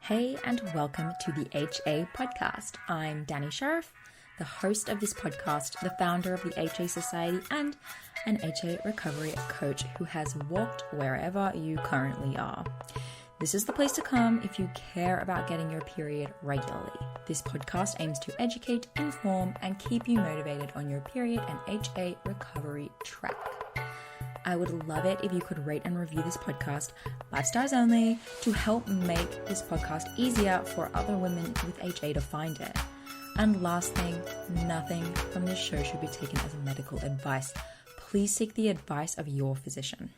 Hey, and welcome to the HA podcast. I'm Danny Sheriff, the host of this podcast, the founder of the HA Society, and an HA recovery coach who has walked wherever you currently are. This is the place to come if you care about getting your period regularly. This podcast aims to educate, inform, and keep you motivated on your period and HA recovery track. I would love it if you could rate and review this podcast, 5 stars only, to help make this podcast easier for other women with HA to find it. And last thing, nothing from this show should be taken as medical advice. Please seek the advice of your physician.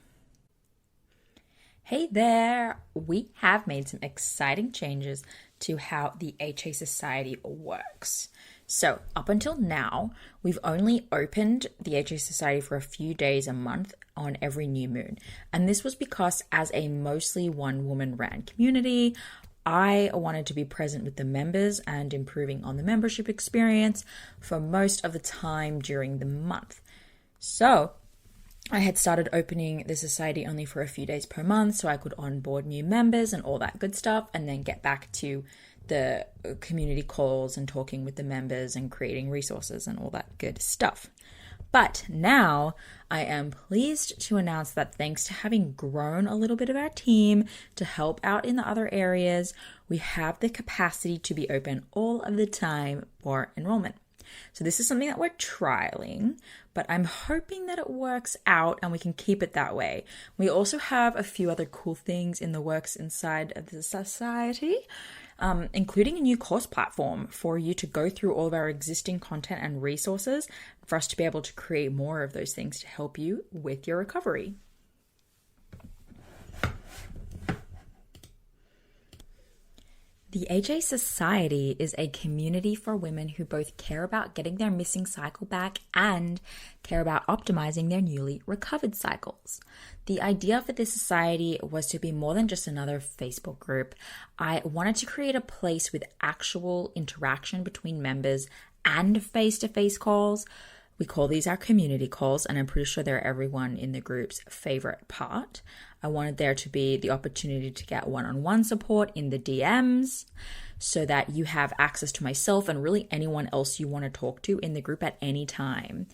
Hey there! We have made some exciting changes to how the HA Society works. So up until now, we've only opened the HA Society for a few days a month on every new moon. And this was because as a mostly one-woman ran community, I wanted to be present with the members and improving on the membership experience for most of the time during the month. So I had started opening the society only for a few days per month so I could onboard new members and all that good stuff, and then get back to the community calls and talking with the members and creating resources and all that good stuff. But now I am pleased to announce that thanks to having grown a little bit of our team to help out in the other areas, we have the capacity to be open all of the time for enrollment. So this is something that we're trialing, but I'm hoping that it works out and we can keep it that way. We also have a few other cool things in the works inside of the society, including a new course platform for you to go through all of our existing content and resources for us to be able to create more of those things to help you with your recovery. The HA Society is a community for women who both care about getting their missing cycle back and care about optimizing their newly recovered cycles. The idea for this society was to be more than just another Facebook group. I wanted to create a place with actual interaction between members and face-to-face calls. We call these our community calls, and I'm pretty sure they're everyone in the group's favorite part. I wanted there to be the opportunity to get one-on-one support in the DMs so that you have access to myself and really anyone else you want to talk to in the group at any time.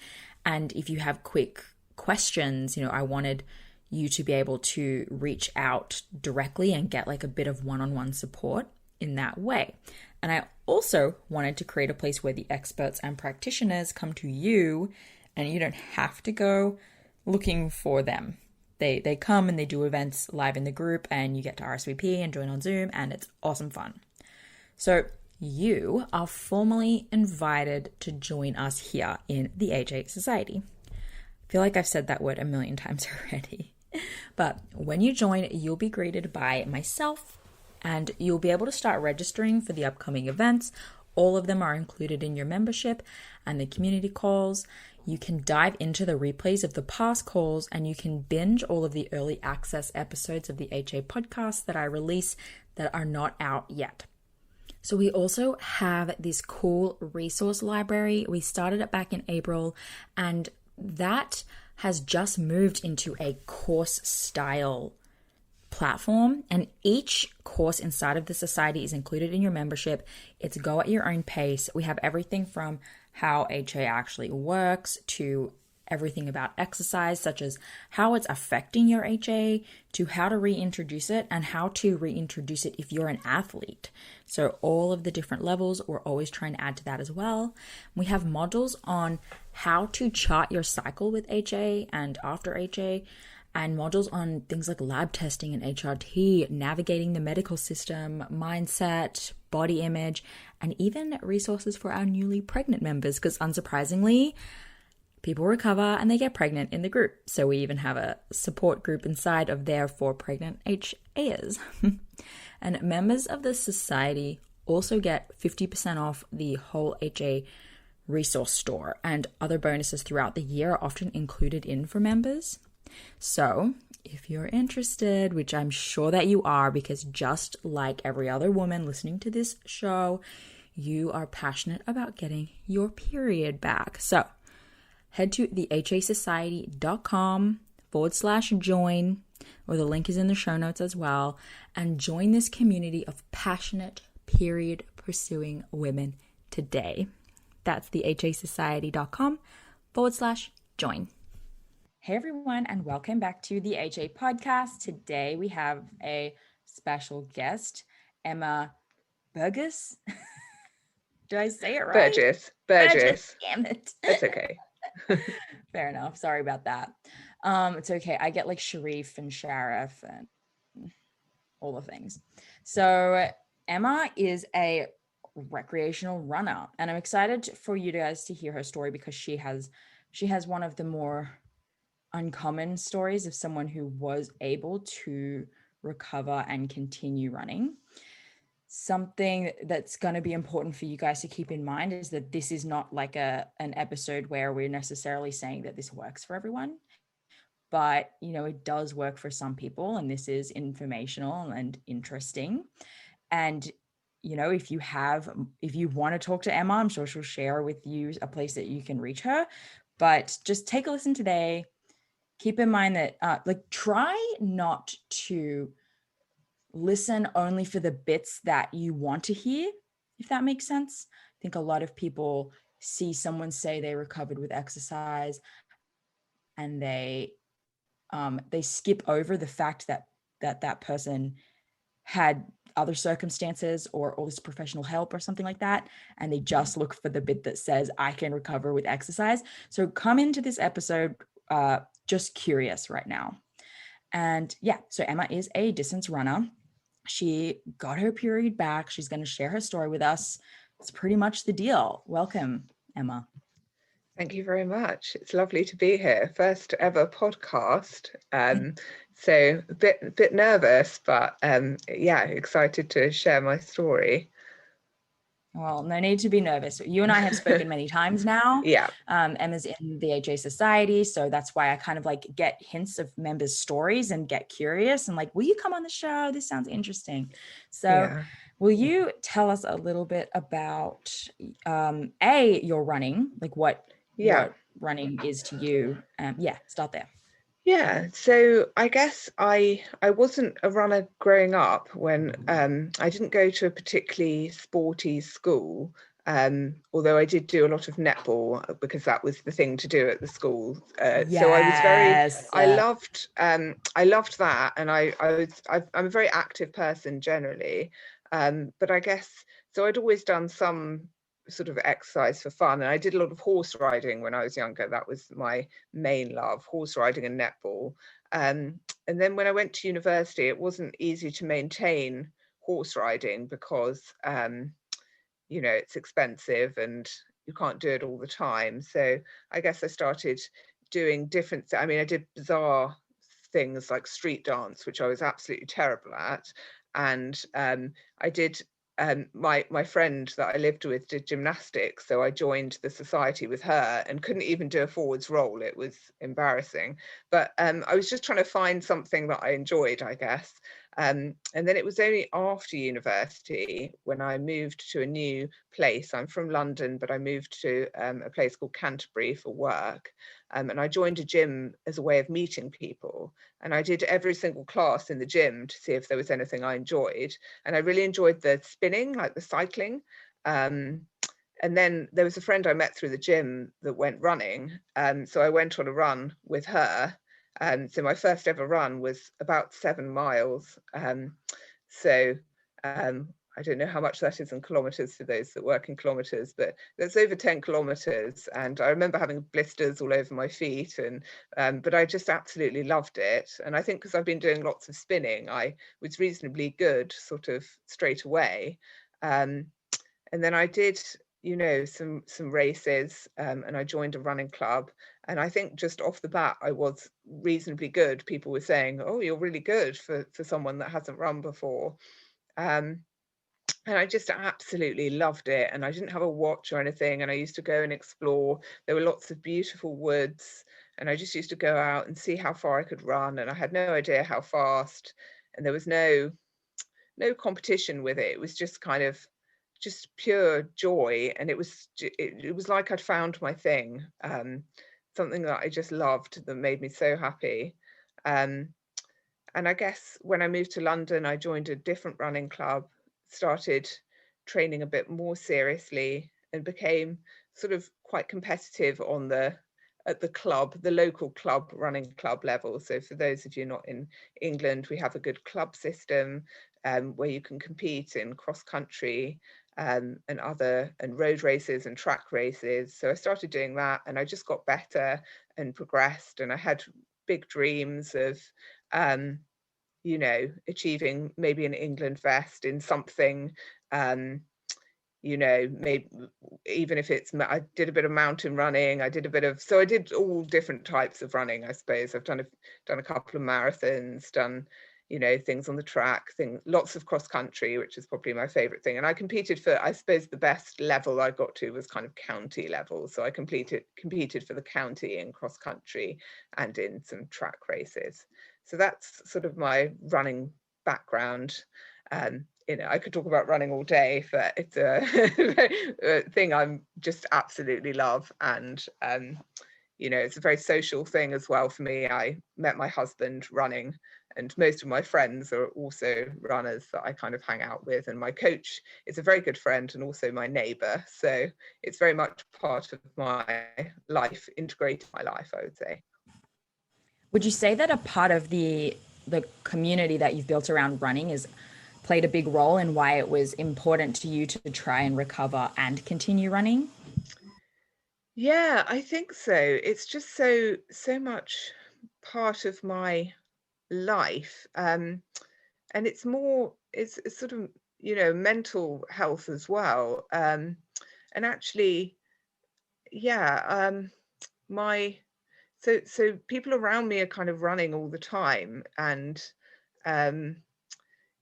And if you have quick questions, I wanted you to be able to reach out directly and get like a bit of one-on-one support in that way. And I also wanted to create a place where the experts and practitioners come to you and you don't have to go looking for them. They come and they do events live in the group and you get to RSVP and join on Zoom, and it's awesome fun. So you are formally invited to join us here in the HA Society. I feel like I've said that word a million times already. But when you join, you'll be greeted by myself, and you'll be able to start registering for the upcoming events. All of them are included in your membership and the community calls. You can dive into the replays of the past calls, and you can binge all of the early access episodes of the HA podcast that I release that are not out yet. So we also have this cool resource library. We started it back in April, and that has just moved into a course style platform, and each course inside of the society is included in your membership. It's go at your own pace. We have everything from how HA actually works to everything about exercise, such as how it's affecting your HA, to how to reintroduce it and how to reintroduce it if you're an athlete. So all of the different levels, we're always trying to add to that as well. We have modules on how to chart your cycle with HA and after HA, and modules on things like lab testing and HRT, navigating the medical system, mindset, body image, and even resources for our newly pregnant members, because unsurprisingly, people recover and they get pregnant in the group. So we even have a support group inside of there for pregnant HAs. And members of the society also get 50% off the whole HA resource store, and other bonuses throughout the year are often included in for members. So if you're interested, which I'm sure that you are, because just like every other woman listening to this show, you are passionate about getting your period back. So head to thehasociety.com collagen.com/join, or the link is in the show notes as well, and join this community of passionate, period pursuing women today. That's the HASociety.com/join. Hey everyone, and welcome back to the HA podcast. Today we have a special guest, Emma Burgess. Did I say it right? Burgess. Damn it. That's okay. Fair enough. Sorry about that. It's okay. I get like Sharif and Sharif and all the things. So Emma is a recreational runner, and I'm excited for you guys to hear her story because she has one of the more uncommon stories of someone who was able to recover and continue running. Something that's going to be important for you guys to keep in mind is that this is not like an episode where we're necessarily saying that this works for everyone, but it does work for some people, and this is informational and interesting. And if you want to talk to Emma, I'm sure she'll share with you a place that you can reach her, but just take a listen today. Keep in mind that try not to listen only for the bits that you want to hear, if that makes sense. I think a lot of people see someone say they recovered with exercise and they skip over the fact that person had other circumstances or all this professional help or something like that, and they just look for the bit that says I can recover with exercise. So come into this episode just curious right now. And yeah, so Emma is a distance runner. She got her period back. She's going to share her story with us. It's pretty much the deal. Welcome, Emma. Thank you very much. It's lovely to be here. First ever podcast. So a bit nervous, but excited to share my story. Well, no need to be nervous. You and I have spoken many times now. Yeah. Emma's in the HA Society, so that's why I kind of like get hints of members' stories and get curious and like, will you come on the show? This sounds interesting. So will you tell us a little bit about your running, like what running is to you? Start there. Yeah, so I guess I wasn't a runner growing up. When I didn't go to a particularly sporty school, although I did do a lot of netball because that was the thing to do at the school. So I was I loved that, and I'm a very active person generally, but I guess so I'd always done some sort of exercise for fun, and I did a lot of horse riding when I was younger. That was my main love, horse riding and netball. And then when I went to university, it wasn't easy to maintain horse riding because it's expensive and you can't do it all the time. So I guess I started doing different, I did bizarre things like street dance, which I was absolutely terrible at. And I did my friend that I lived with did gymnastics, so I joined the society with her and couldn't even do a forwards roll. It was embarrassing, but I was just trying to find something that I enjoyed, I guess. And then it was only after university when I moved to a new place. I'm from London, but I moved to a place called Canterbury for work. And I joined a gym as a way of meeting people. And I did every single class in the gym to see if there was anything I enjoyed. And I really enjoyed the spinning, like the cycling. And then there was a friend I met through the gym that went running. So I went on a run with her. So my first ever run was about 7 miles. I don't know how much that is in kilometers for those that work in kilometers, but that's over 10 kilometers. And I remember having blisters all over my feet, but I just absolutely loved it. And I think because I've been doing lots of spinning, I was reasonably good sort of straight away. And then I did, some races, and I joined a running club. And I think just off the bat, I was reasonably good. People were saying, oh, you're really good for someone that hasn't run before. And I just absolutely loved it. And I didn't have a watch or anything. And I used to go and explore. There were lots of beautiful woods. And I just used to go out and see how far I could run. And I had no idea how fast. And there was no competition with it. It was just kind of just pure joy. And it was like I'd found my thing. Something that I just loved that made me so happy. And I guess when I moved to London, I joined a different running club, started training a bit more seriously, and became sort of quite competitive at the club, the local club, running club level. So for those of you not in England, we have a good club system where you can compete in cross country and road races and track races. So I started doing that, and I just got better and progressed, and I had big dreams of achieving maybe an England vest in something, maybe even if I did a bit of mountain running, I did all different types of running, I suppose. I've done a couple of marathons, done, things on the track, lots of cross country, which is probably my favorite thing. And I competed for, I suppose the best level I got to was kind of county level. So I competed for the county in cross country and in some track races. So that's sort of my running background. I could talk about running all day, but it's a thing I'm just absolutely love. And, it's a very social thing as well for me. I met my husband running, and most of my friends are also runners that I kind of hang out with. And my coach is a very good friend and also my neighbour. So it's very much part of my life, integrated my life, I would say. Would you say that a part of the community that you've built around running is played a big role in why it was important to you to try and recover and continue running? Yeah, I think so. It's just so much part of my life. And it's sort of, mental health as well. And actually, yeah, so people around me are kind of running all the time, and um,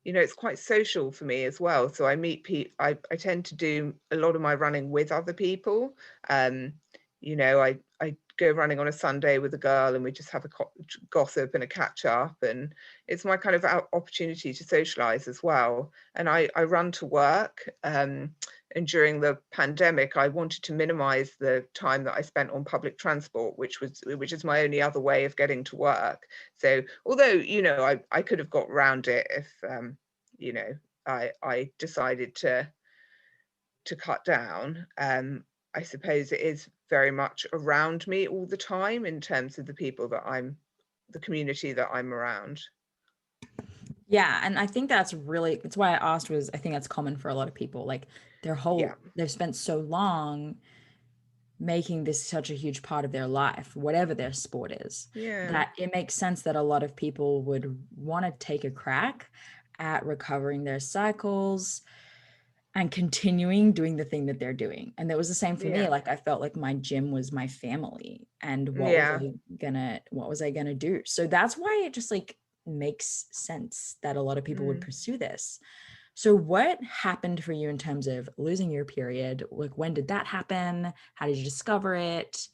it's quite social for me as well. So I meet people. I tend to do a lot of my running with other people. I go running on a Sunday with a girl, and we just have a gossip and a catch up, and it's my kind of opportunity to socialize as well. And I run to work. And during the pandemic, I wanted to minimize the time that I spent on public transport, which is my only other way of getting to work. So although, I could have got around it if, I decided to cut down. I suppose it is very much around me all the time in terms of the community that I'm around. Yeah, and I think that's why I asked, was I think that's common for a lot of people. Like they've spent so long making this such a huge part of their life, whatever their sport is, that it makes sense that a lot of people would want to take a crack at recovering their cycles and continuing doing the thing that they're doing. And that was the same for me. Like I felt like my gym was my family, and what was I gonna do? So that's why it just like makes sense that a lot of people would pursue this. So what happened for you in terms of losing your period? Like, when did that happen? How did you discover it?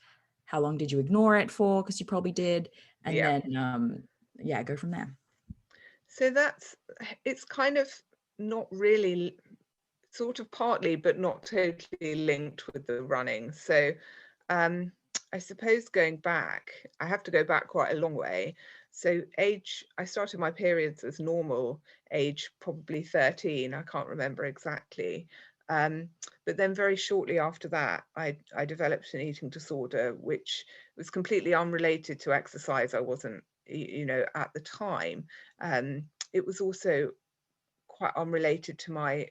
How long did you ignore it for? Because you probably did. And then, go from there. So it's kind of not really, sort of partly, but not totally linked with the running. So I suppose I have to go back quite a long way. So I started my periods as normal, age probably 13, I can't remember exactly. But then very shortly after that, I developed an eating disorder, which was completely unrelated to exercise. I wasn't, at the time. It was also quite unrelated to my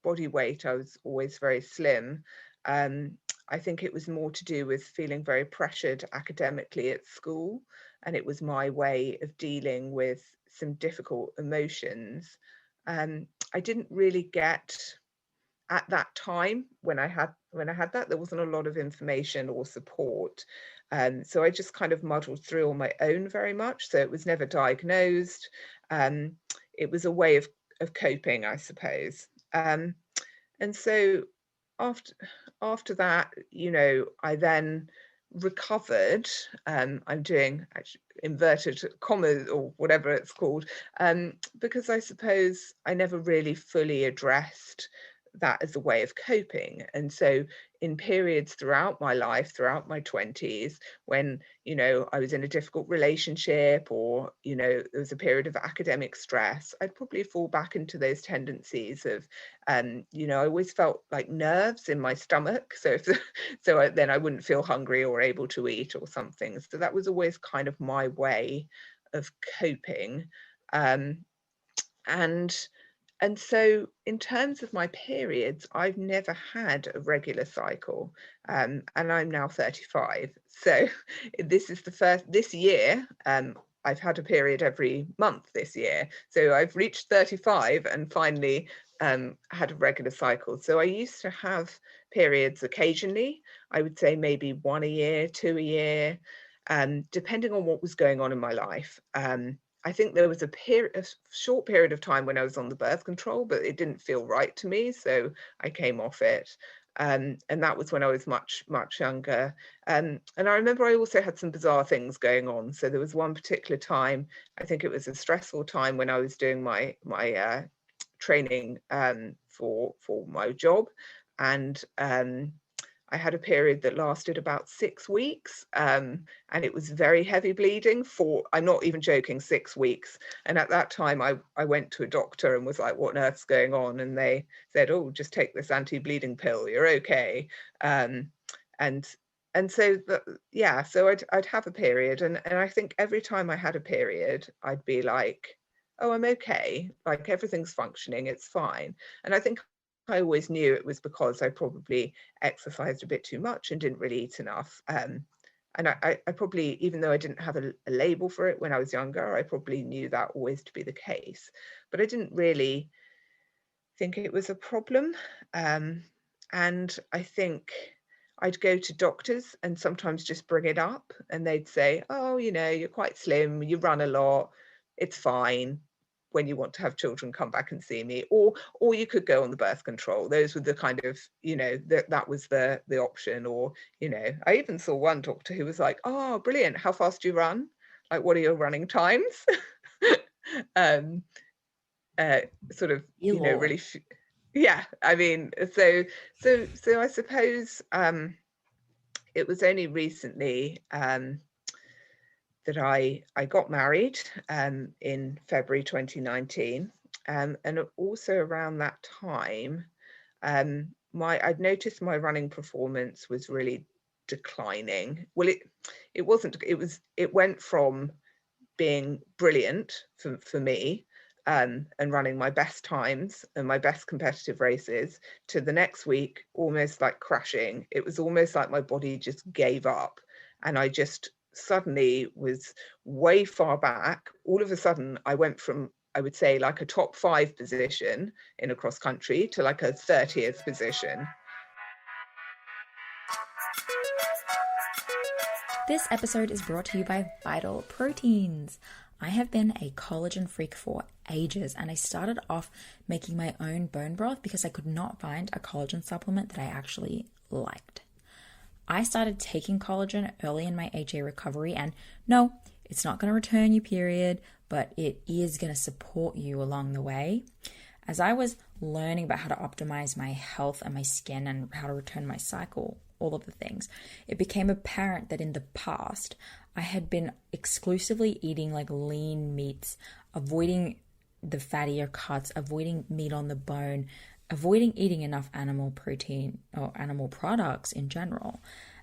body weight. I was always very slim. I think it was more to do with feeling very pressured academically at school, and it was my way of dealing with some difficult emotions. I didn't really get, at that time when I had that, there wasn't a lot of information or support. So I just kind of muddled through on my own very much. So it was never diagnosed. It was a way of coping, I suppose. And so after that, I then recovered. I'm doing inverted commas or whatever it's called, because I suppose I never really fully addressed that as a way of coping. And so in periods throughout my life, throughout my 20s, when, I was in a difficult relationship, or, there was a period of academic stress, I'd probably fall back into those tendencies of, I always felt like nerves in my stomach. So then I wouldn't feel hungry or able to eat or something. So that was always kind of my way of coping. And so in terms of my periods, I've never had a regular cycle, and I'm now 35. So this year, I've had a period every month this year. So I've reached 35 and finally had a regular cycle. So I used to have periods occasionally. I would say maybe 1 a year, 2 a year, depending on what was going on in my life. I think there was a short period of time when I was on the birth control, but it didn't feel right to me, so I came off it. And that was when I was much, much younger. And I remember I also had some bizarre things going on. So there was one particular time, I think it was a stressful time, when I was doing my training for my job, and I had a period that lasted about 6 weeks, and it was very heavy bleeding I'm not even joking, 6 weeks. And at that time, I went to a doctor and was like, what on earth's going on? And they said, oh, just take this anti-bleeding pill, you're okay. And so, so I'd have a period. And I think every time I had a period, I'd be like, oh, I'm okay. Like, everything's functioning, it's fine. And I think I always knew it was because I probably exercised a bit too much and didn't really eat enough. And I probably, even though I didn't have a label for it when I was younger, I probably knew that always to be the case. But I didn't really think it was a problem. And I think I'd go to doctors and sometimes just bring it up, and they'd say, oh, you're quite slim, you run a lot, it's fine. When you want to have children, come back and see me, or you could go on the birth control. Those were the kind of, that was the option. Or, I even saw one doctor who was like, oh, brilliant, how fast do you run? Like, what are your running times? Sort of, really, yeah. I mean, so I suppose it was only recently that I got married in February 2019, and also around that time, I'd noticed my running performance was really declining. Well, it wasn't. It went from being brilliant for me, and running my best times and my best competitive races, to the next week almost like crashing. It was almost like my body just gave up, and I just suddenly was way far back. All of a sudden, I went from, I would say, like a top 5 position in a cross country to like a 30th position. This episode is brought to you by Vital Proteins. I have been a collagen freak for ages, and I started off making my own bone broth because I could not find a collagen supplement that I actually liked. I started taking collagen early in my HA recovery, and no, it's not going to return your period, but it is going to support you along the way. As I was learning about how to optimize my health and my skin and how to return my cycle, all of the things, it became apparent that in the past, I had been exclusively eating like lean meats, avoiding the fattier cuts, avoiding meat on the bone, avoiding eating enough animal protein or animal products in general.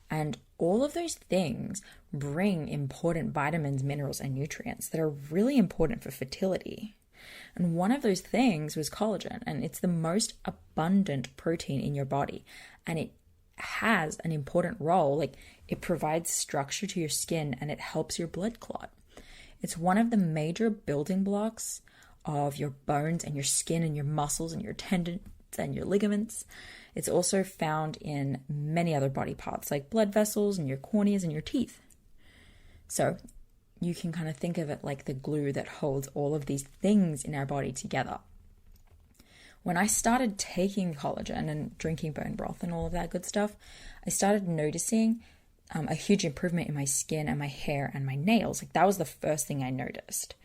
And all of those things bring important vitamins, minerals, and nutrients that are really important for fertility. And one of those things was collagen, and it's the most abundant protein in your body. And it has an important role. Like, it provides structure to your skin and it helps your blood clot. It's one of the major building blocks of your bones and your skin and your muscles and your tendons and your ligaments. It's also found in many other body parts like blood vessels and your corneas and your teeth. So you can kind of think of it like the glue that holds all of these things in our body together. When I started taking collagen and drinking bone broth and all of that good stuff, I started noticing a huge improvement in my skin and my hair and my nails. Like, that was the first thing I noticed.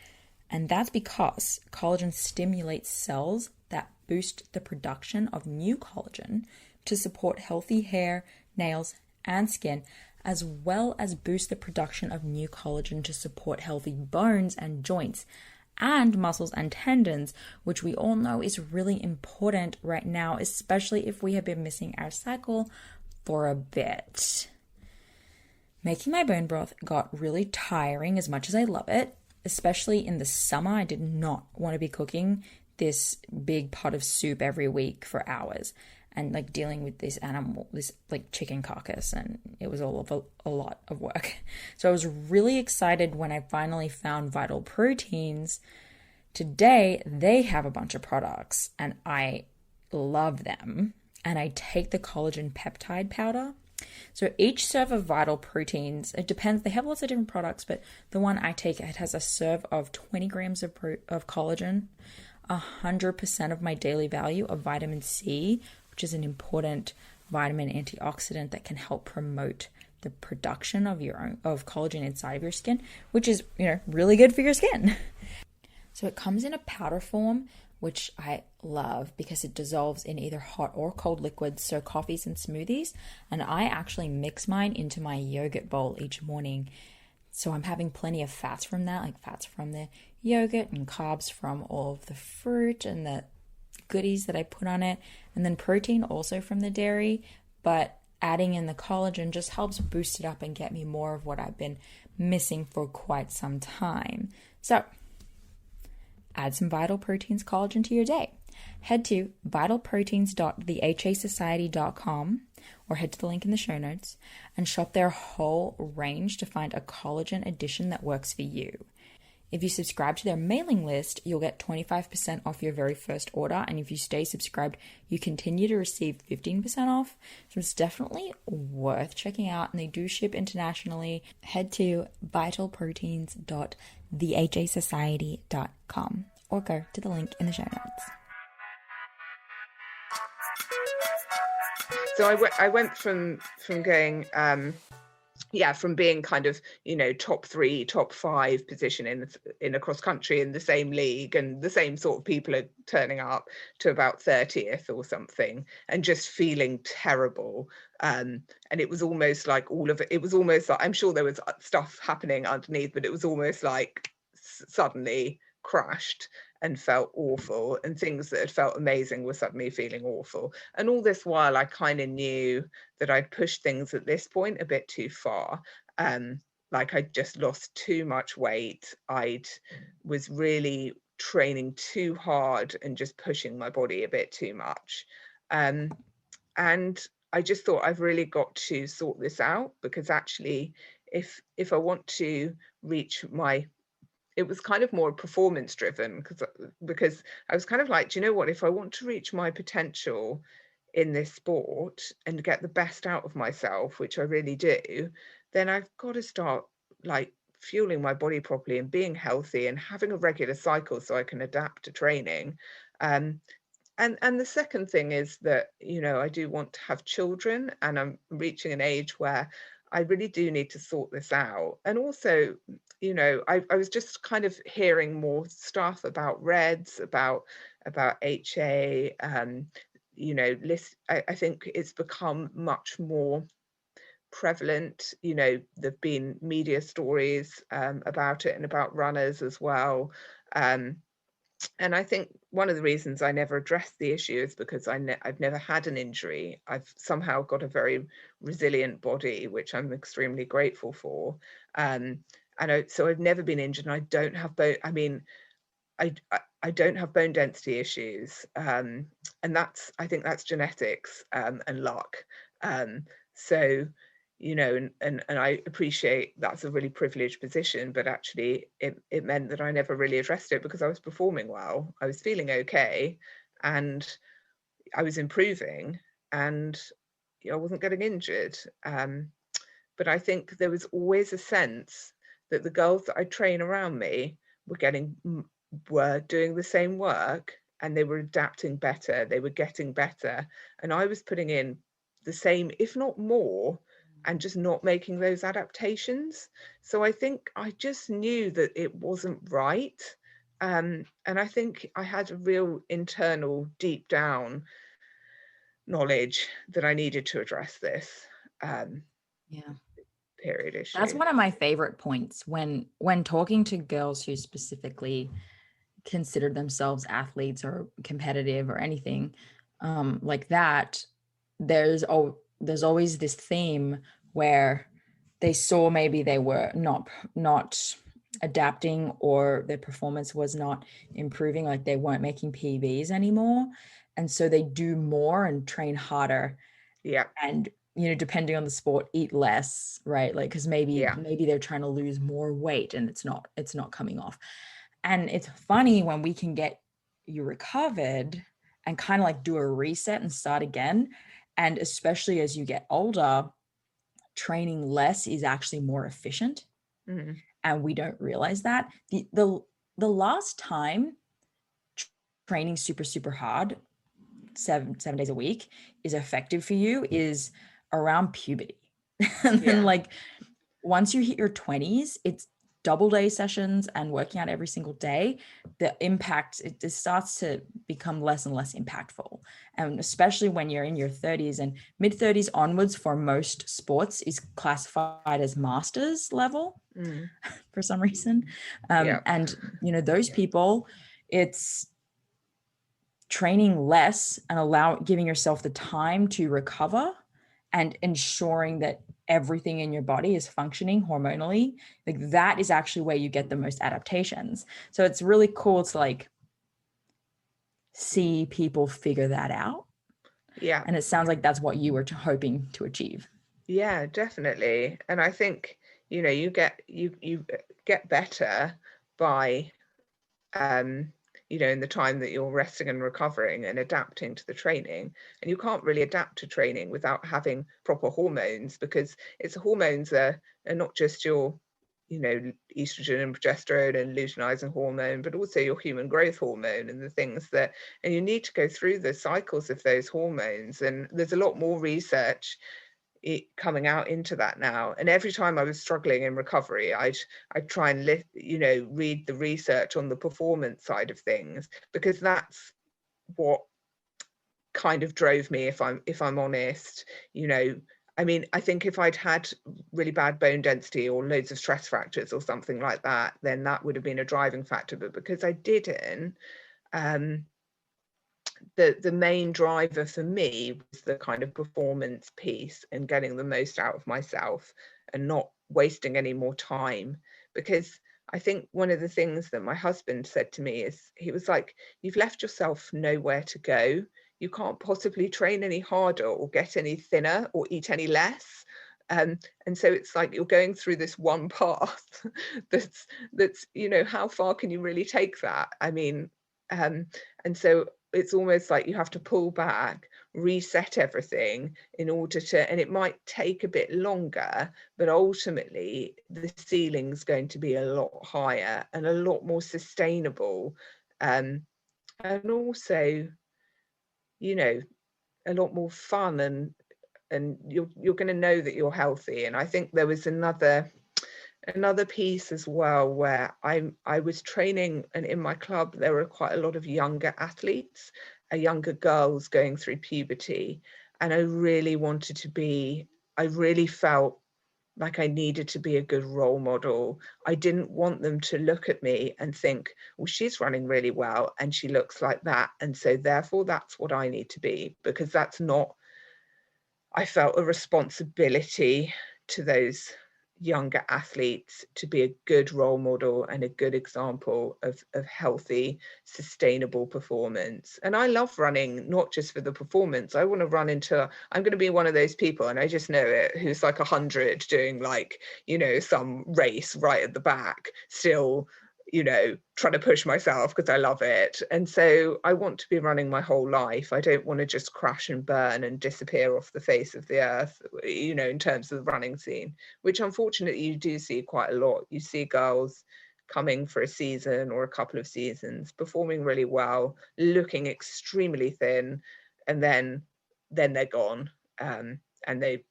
And that's because collagen stimulates cells that boost the production of new collagen to support healthy hair, nails, and skin, as well as boost the production of new collagen to support healthy bones and joints and muscles and tendons, which we all know is really important right now, especially if we have been missing our cycle for a bit. Making my bone broth got really tiring as much as I love it, especially in the summer. I did not want to be cooking this big pot of soup every week for hours and like dealing with this animal, this like chicken carcass, and it was all of a lot of work. So I was really excited when I finally found Vital Proteins. Today, they have a bunch of products and I love them. And I take the collagen peptide powder. So each serve of Vital Proteins, it depends, they have lots of different products, but the one I take, it has a serve of 20 grams of collagen, 100% of my daily value of vitamin C, which is an important vitamin antioxidant that can help promote the production of collagen inside of your skin, which is, really good for your skin. So it comes in a powder form, which I love because it dissolves in either hot or cold liquids, so coffees and smoothies. And I actually mix mine into my yogurt bowl each morning. So I'm having plenty of fats from that, like fats from the yogurt and carbs from all of the fruit and the goodies that I put on it, and then protein also from the dairy, but adding in the collagen just helps boost it up and get me more of what I've been missing for quite some time. So add some Vital Proteins collagen to your day. Head to vitalproteins.thehasociety.com or head to the link in the show notes and shop their whole range to find a collagen addition that works for you. If you subscribe to their mailing list, you'll get 25% off your very first order. And if you stay subscribed, you continue to receive 15% off. So it's definitely worth checking out. And they do ship internationally. Head to vitalproteins.thehasociety.com or go to the link in the show notes. So I went from going from being kind of top 3, top 5 position in a cross country in the same league, and the same sort of people are turning up, to about 30th or something, and just feeling terrible. And it was almost like I'm sure there was stuff happening underneath, but it was almost like suddenly crashed and felt awful, and things that had felt amazing were suddenly feeling awful. And all this while I kind of knew that I'd pushed things at this point a bit too far. Like I'd just lost too much weight. Was really training too hard and just pushing my body a bit too much. And I just thought, I've really got to sort this out, because actually if I want to reach it was kind of more performance driven, because I was kind of like, do you know what, if I want to reach my potential in this sport and get the best out of myself, which I really do, then I've got to start like fueling my body properly and being healthy and having a regular cycle so I can adapt to training. And the second thing is that, I do want to have children, and I'm reaching an age where I really do need to sort this out. And also, I was just kind of hearing more stuff about REDS, about HA. I think it's become much more prevalent. There've been media stories about it, and about runners as well. And I think one of the reasons I never addressed the issue is because I've never had an injury. I've somehow got a very resilient body, which I'm extremely grateful for. So I've never been injured, and I don't have I don't have bone density issues. And I think that's genetics and luck. So and I appreciate that's a really privileged position, but actually it meant that I never really addressed it, because I was performing well, I was feeling okay, and I was improving, and I wasn't getting injured. But I think there was always a sense that the girls that I train around me were doing the same work, and they were adapting better, they were getting better, and I was putting in the same, if not more, and just not making those adaptations. So I think I just knew that it wasn't right, And I think I had a real internal, deep down knowledge that I needed to address this Yeah. period That's issue. one of my favorite points when talking to girls who specifically consider themselves athletes or competitive or anything like that. There's always this theme where they saw maybe they were not adapting, or their performance was not improving, like they weren't making PBs anymore, and so they do more and train harder, Yeah, and depending on the sport, eat less, right? Like, because maybe yeah, maybe they're trying to lose more weight and it's not coming off. And it's funny when we can get you recovered and kind of like do a reset and start again. And especially as you get older, training less is actually more efficient. mm, And we don't realize that. The last time training super, super hard, seven days a week, is effective for you is around puberty. And then yeah, like once you hit your 20s, it's double day sessions and working out every single day. The impact, it just starts to become less and less impactful. And especially when you're in your 30s, and mid 30s onwards for most sports is classified as master's level mm, for some reason. yeah, And those people, it's training less and giving yourself the time to recover and ensuring that everything in your body is functioning hormonally. Like, that is actually where you get the most adaptations. So it's really cool to like see people figure that out, yeah, and it sounds like that's what you were hoping to achieve. yeah, definitely. And I think, you get better by in the time that you're resting and recovering and adapting to the training. And you can't really adapt to training without having proper hormones, because it's hormones are not just your, estrogen and progesterone and luteinizing hormone, but also your human growth hormone and the things and you need to go through the cycles of those hormones. And there's a lot more research coming out into that now. And every time I was struggling in recovery, I'd try and read the research on the performance side of things, because that's what kind of drove me, if I'm honest. I mean, I think if I'd had really bad bone density or loads of stress fractures or something like that, then that would have been a driving factor. But because I didn't, um, the main driver for me was the kind of performance piece and getting the most out of myself and not wasting any more time. Because I think one of the things that my husband said to me is, he was like, you've left yourself nowhere to go. You can't possibly train any harder or get any thinner or eat any less. And so it's like you're going through this one path that's how far can you really take that? I mean, and so it's almost like you have to pull back, reset everything in order to, and it might take a bit longer, but ultimately the ceiling's going to be a lot higher and a lot more sustainable. And also, you know, a lot more fun, and you're going to know that you're healthy. And I think there was another piece as well where I was training, and in my club there were quite a lot of younger athletes, younger girls going through puberty, and I really felt like I needed to be a good role model. I didn't want them to look at me and think, well, she's running really well and she looks like that, and so therefore that's what I need to be, because that's not, I felt a responsibility to those younger athletes to be a good role model and a good example of healthy, sustainable performance. And I love running, not just for the performance. I want to I'm going to be one of those people, and I just know it, who's like 100 doing like, some race right at the back, still trying to push myself because I love it. And so I want to be running my whole life. I don't want to just crash and burn and disappear off the face of the earth, in terms of the running scene, which unfortunately you do see quite a lot. You see girls coming for a season or a couple of seasons, performing really well, looking extremely thin, and then they're gone. And they,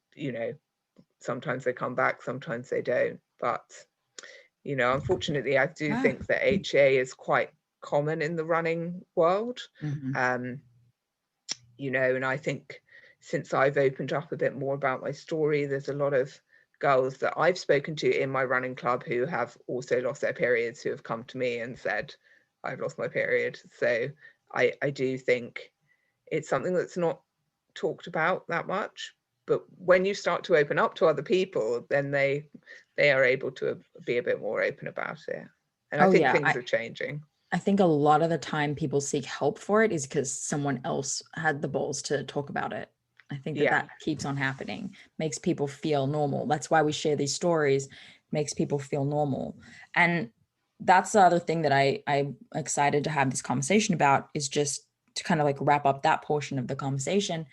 sometimes they come back, sometimes they don't. But You know, unfortunately, I do think that HA is quite common in the running world. You know, and I think since I've opened up a bit more about my story, there's a lot of girls that I've spoken to in my running club who have also lost their periods, who have come to me and said, I've lost my period. So I do think it's something that's not talked about that much. But when you start to open up to other people, then they are able to be a bit more open about it. And I think things are changing. I think a lot of the time people seek help for it is because someone else had the balls to talk about it. I think that keeps on happening, makes people feel normal. That's why we share these stories, makes people feel normal. And that's the other thing that I'm excited to have this conversation about, is just to kind of like wrap up that portion of the conversation.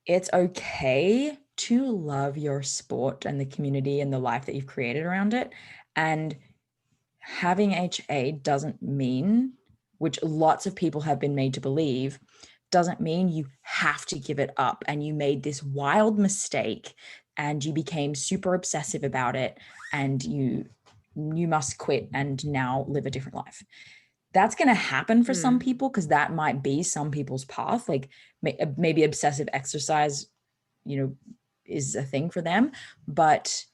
It's okay to love your sport and the community and the life that you've created around it. And having HA doesn't mean, which lots of people have been made to believe, doesn't mean you have to give it up and you made this wild mistake and you became super obsessive about it and you must quit and now live a different life. That's going to happen for some people, because that might be some people's path. Like maybe obsessive exercise, you know, is a thing for them, but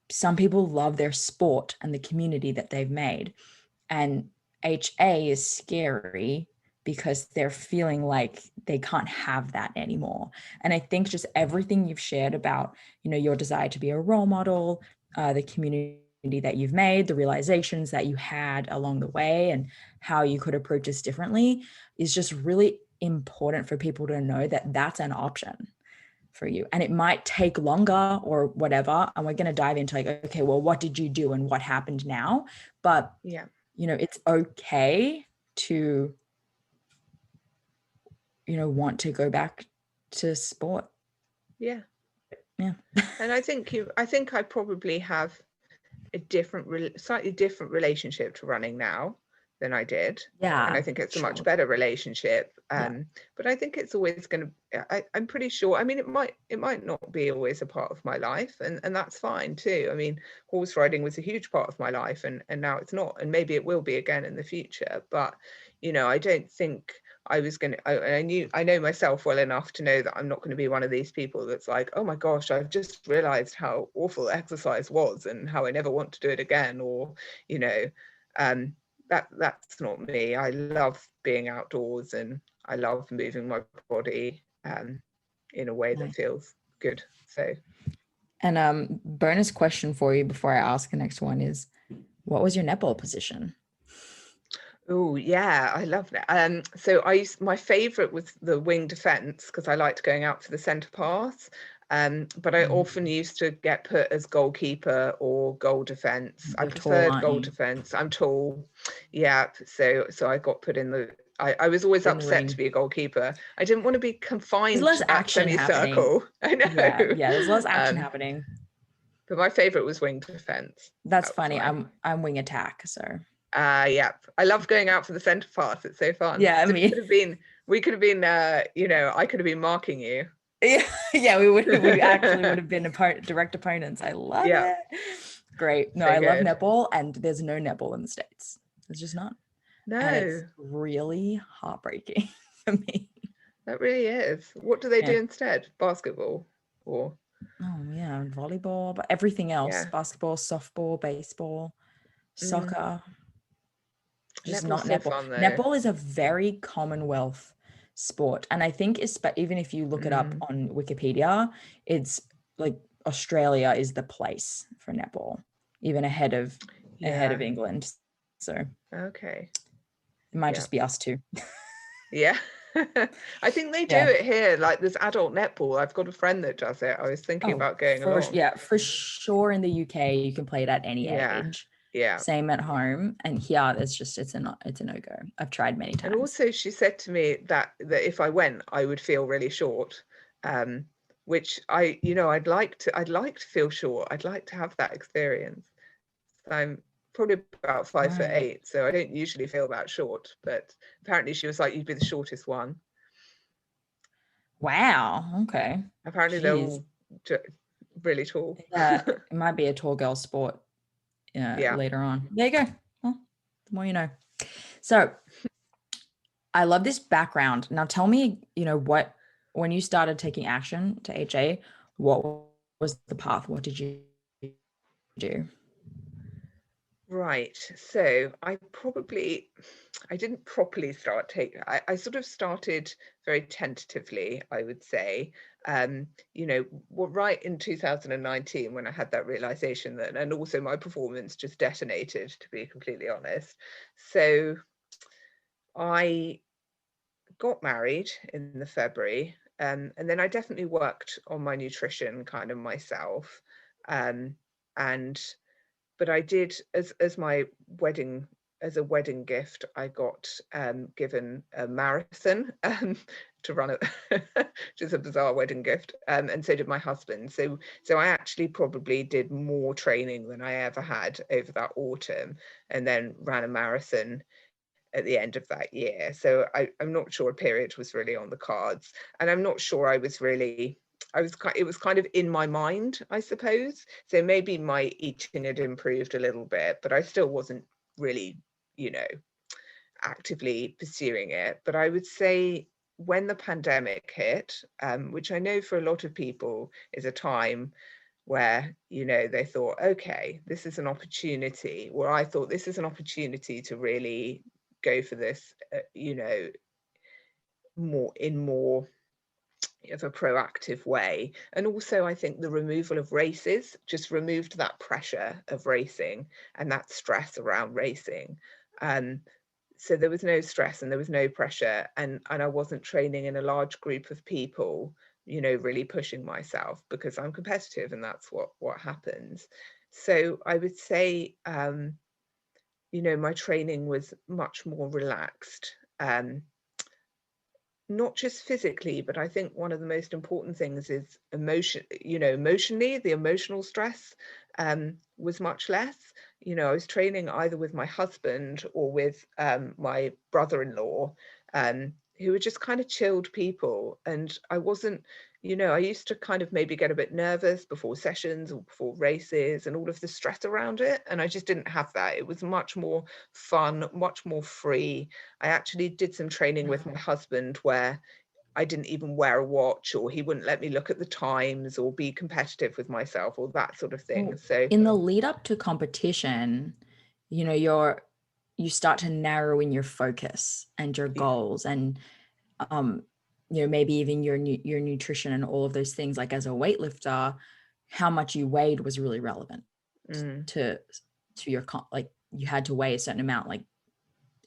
some people love their sport and the community that they've made. And HA is scary because they're feeling like they can't have that anymore. And I think just everything you've shared about, you know, your desire to be a role model, the community that you've made, the realizations that you had along the way, and how you could approach this differently, is just really important for people to know that that's an option for you. And it might take longer or whatever. And we're going to dive into like, okay, well, what did you do and what happened now? But, you know, it's okay to, you know, want to go back to sport. Yeah. And I think I probably have a slightly different relationship to running now than I did. Yeah. And I think it's a much better relationship. But I think it's always going to, I'm pretty sure, I mean, it might not be always a part of my life, and that's fine too. I mean, horse riding was a huge part of my life, and now it's not, and maybe it will be again in the future. But, you know, I don't think I was going to, I know myself well enough to know that I'm not going to be one of these people that's like, oh my gosh, I've just realized how awful exercise was and how I never want to do it again. Or, you know, that's not me. I love being outdoors and I love moving my body in a way that feels good. So, and bonus question for you before I ask the next one is, what was your netball position? Oh yeah, I love that. So my favorite was the wing defense, because I liked going out for the center pass. But I often used to get put as goalkeeper or goal defense. I preferred goal defense. I'm tall. Yeah. So I got put in the, I was always upset to be a goalkeeper. I didn't want to be confined to that semicircle. I know. Yeah, there's less action happening. But my favorite was wing defense. That's funny. I'm wing attack, so. Yeah, I love going out for the center pass. It's so fun. Yeah, I mean, we could have been, you know, I could have been marking you. Yeah, we actually would have been direct opponents. I love it. Great. No, so I love netball, and there's no netball in the States. It's just not. No. And it's really heartbreaking for me. That really is. What do they do instead? Basketball or? Oh yeah, volleyball, but everything else: basketball, softball, baseball, soccer. Just not netball. So fun, netball is a very Commonwealth sport, and I think even if you look it up on Wikipedia, it's like Australia is the place for netball, even ahead of England. So okay, it might just be us two. Yeah. I think they do it here. Like there's adult netball. I've got a friend that does it. I was thinking about going along. Yeah, for sure. In the UK, you can play it at any age. Yeah. Same at home. And here it's a no-go. I've tried many times. And also she said to me that if I went, I would feel really short. Which I'd like to feel short. I'd like to have that experience. I'm probably about 5'8", so I don't usually feel that short, but apparently she was like, you'd be the shortest one. Wow. Okay. Apparently they're all really tall. Yeah, it might be a tall girl sport later on. There you go. Well, the more you know. So I love this background. Now tell me, when you started taking action to HA, what was the path? What did you do? Right. So I didn't properly start taking, I sort of started very tentatively, I would say. Right in 2019 when I had that realization that, and also my performance just detonated, to be completely honest. So I got married in the February, and then I definitely worked on my nutrition kind of myself. Um, and but I did, as my wedding, as a wedding gift, I got given a marathon to run it, which is a bizarre wedding gift, and so did my husband. So I actually probably did more training than I ever had over that autumn, and then ran a marathon at the end of that year. So I'm not sure a period was really on the cards, and I'm not sure it was kind of in my mind, I suppose. So maybe my eating had improved a little bit, but I still wasn't really, actively pursuing it. But I would say when the pandemic hit, which I know for a lot of people is a time where, they thought, okay, this is an opportunity, or I thought this is an opportunity to really go for this, more of a proactive way. And also I think the removal of races just removed that pressure of racing and that stress around racing. So there was no stress and there was no pressure, and I wasn't training in a large group of people, really pushing myself, because I'm competitive and that's what happens. So I would say, my training was much more relaxed. Not just physically, but I think one of the most important things is emotionally, the emotional stress was much less. I was training either with my husband or with my brother-in-law, who were just kind of chilled people. And I wasn't, I used to kind of maybe get a bit nervous before sessions or before races and all of the stress around it. And I just didn't have that. It was much more fun, much more free. I actually did some training with my husband where I didn't even wear a watch, or he wouldn't let me look at the times or be competitive with myself, or that sort of thing. So in the lead up to competition, you start to narrow in your focus and your goals, and maybe even your nutrition and all of those things. Like as a weightlifter, how much you weighed was really relevant to your like you had to weigh a certain amount, like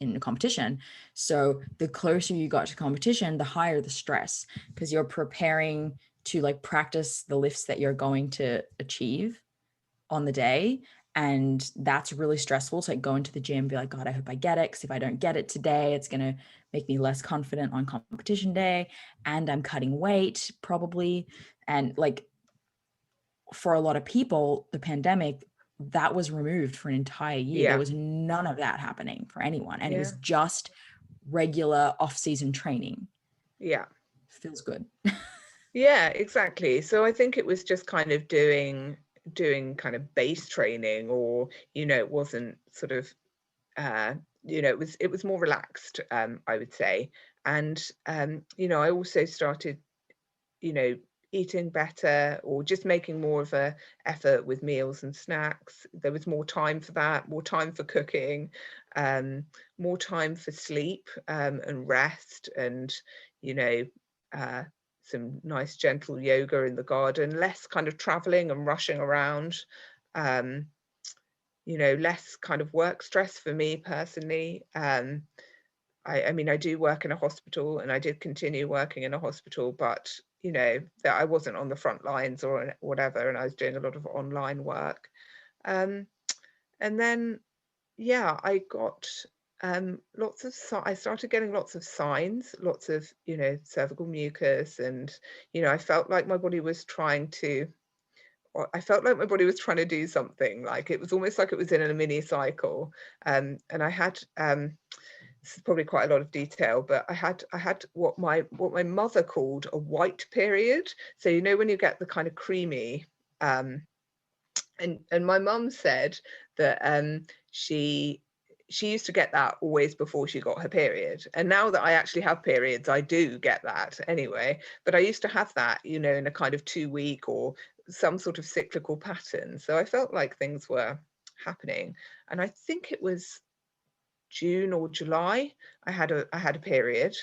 in a competition. So the closer you got to competition, the higher the stress, because you're preparing to like practice the lifts that you're going to achieve on the day. And that's really stressful. So like go into the gym, be like, God, I hope I get it. Because if I don't get it today, it's going to make me less confident on competition day. And I'm cutting weight probably. And like for a lot of people, the pandemic, that was removed for an entire year. There was none of that happening for anyone. And it was just regular off-season training. Yeah. Feels good. Yeah, exactly. So I think it was just kind of doing kind of base training, or, it wasn't sort of, it was more relaxed, I would say. And, I also started, eating better, or just making more of a effort with meals and snacks. There was more time for that, more time for cooking, more time for sleep, and rest, and, some nice gentle yoga in the garden, less kind of traveling and rushing around, less kind of work stress for me personally. I mean, I do work in a hospital, and I did continue working in a hospital, but, that I wasn't on the front lines or whatever, and I was doing a lot of online work. And then, I got I started getting lots of signs, lots of, cervical mucus, and, I felt like my body was trying to, do something. Like it was almost like it was in a mini cycle. And I had, this is probably quite a lot of detail, but I had what my mother called a white period. So when you get the kind of creamy, And my mum said that she used to get that always before she got her period. And now that I actually have periods, I do get that anyway. But I used to have that, you know, in a kind of 2-week or some sort of cyclical pattern. So I felt like things were happening. And I think it was June or July, I had a period,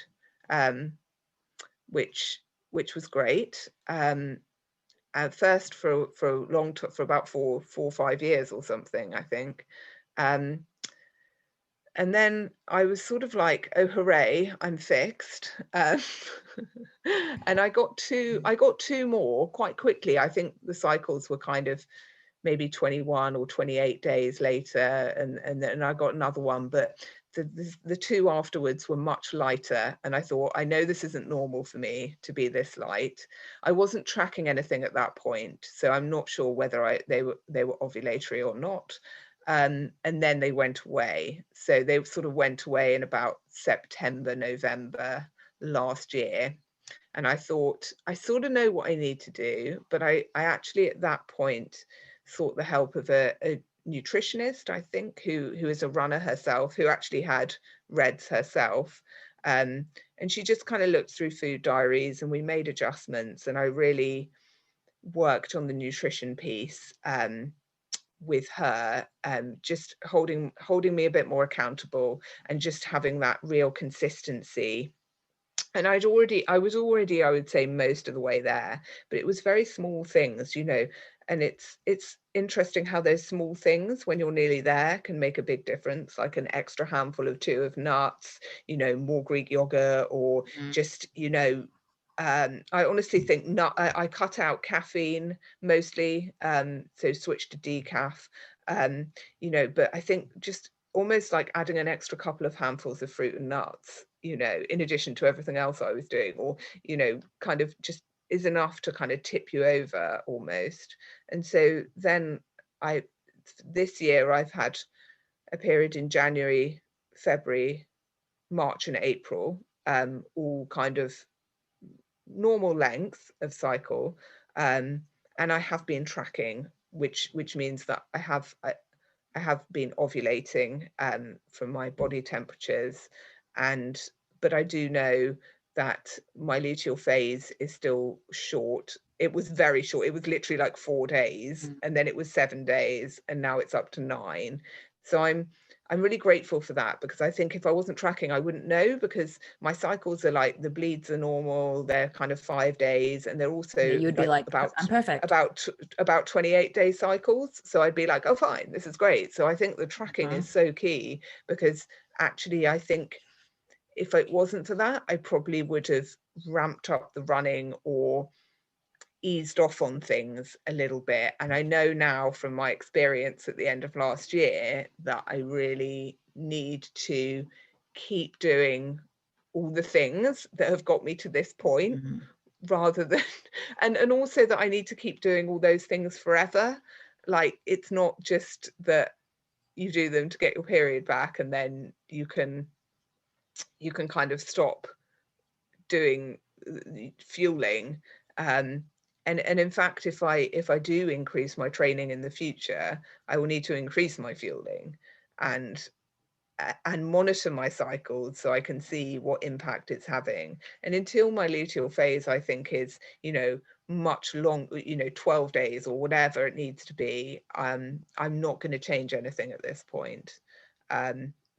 which was great. At first for a long time, for about 4 or 5 years or something, I think. Um, and then I was sort of like, oh hooray, I'm fixed. And I got two more quite quickly. I think the cycles were kind of maybe 21 or 28 days later, and then I got another one, but the two afterwards were much lighter, and I thought, I know this isn't normal for me to be this light. I wasn't tracking anything at that point, so I'm not sure whether they were ovulatory or not. And then they went away. So they sort of went away in about September, November last year. And I thought, I sort of know what I need to do, but I actually at that point sought the help of a nutritionist, I think, who is a runner herself, who actually had REDS herself. And she just kind of looked through food diaries, and we made adjustments, and I really worked on the nutrition piece with her, just holding me a bit more accountable and just having that real consistency. And I was already, I would say, most of the way there, but it was very small things, you know. And it's interesting how those small things, when you're nearly there, can make a big difference, like an extra handful of 2 of nuts, you know, more Greek yogurt, or just, you know, I honestly think I cut out caffeine mostly, so switched to decaf, you know, but I think just almost like adding an extra couple of handfuls of fruit and nuts, you know, in addition to everything else I was doing, or, you know, kind of just is enough to kind of tip you over almost. And so then this year I've had a period in January, February, March and April, all kind of normal length of cycle. And I have been tracking, which means that I have been ovulating from my body temperatures, but I do know that my luteal phase is still short. It was very short. It was literally like 4 days, and then it was 7 days, and now it's up to 9. So I'm really grateful for that, because I think if I wasn't tracking, I wouldn't know, because my cycles are like, the bleeds are normal, they're kind of 5 days, and they're also You'd be like, I'm perfect. About 28-day cycles. So I'd be like, oh fine, this is great. So I think the tracking is so key, because actually I think if it wasn't for that, I probably would have ramped up the running or eased off on things a little bit. And I know now from my experience at the end of last year that I really need to keep doing all the things that have got me to this point, rather than and also that I need to keep doing all those things forever. Like, it's not just that you do them to get your period back and then you can kind of stop doing fueling. And in fact, if I do increase my training in the future, I will need to increase my fueling and monitor my cycles, so I can see what impact it's having. And until my luteal phase, I think, is, you know, much longer, you know, 12 days or whatever it needs to be, I'm not going to change anything at this point,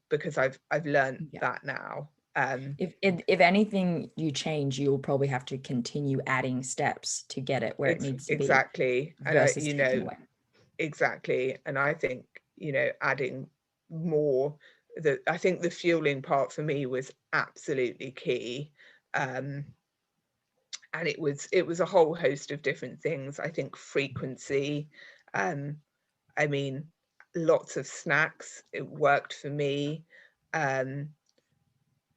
because I've learned that now. If anything you change, you'll probably have to continue adding steps to get it where it needs to be. Versus and you know, exactly. And I think, you know, adding more, I think the fueling part for me was absolutely key. And it was a whole host of different things. I think frequency, I mean, lots of snacks, it worked for me.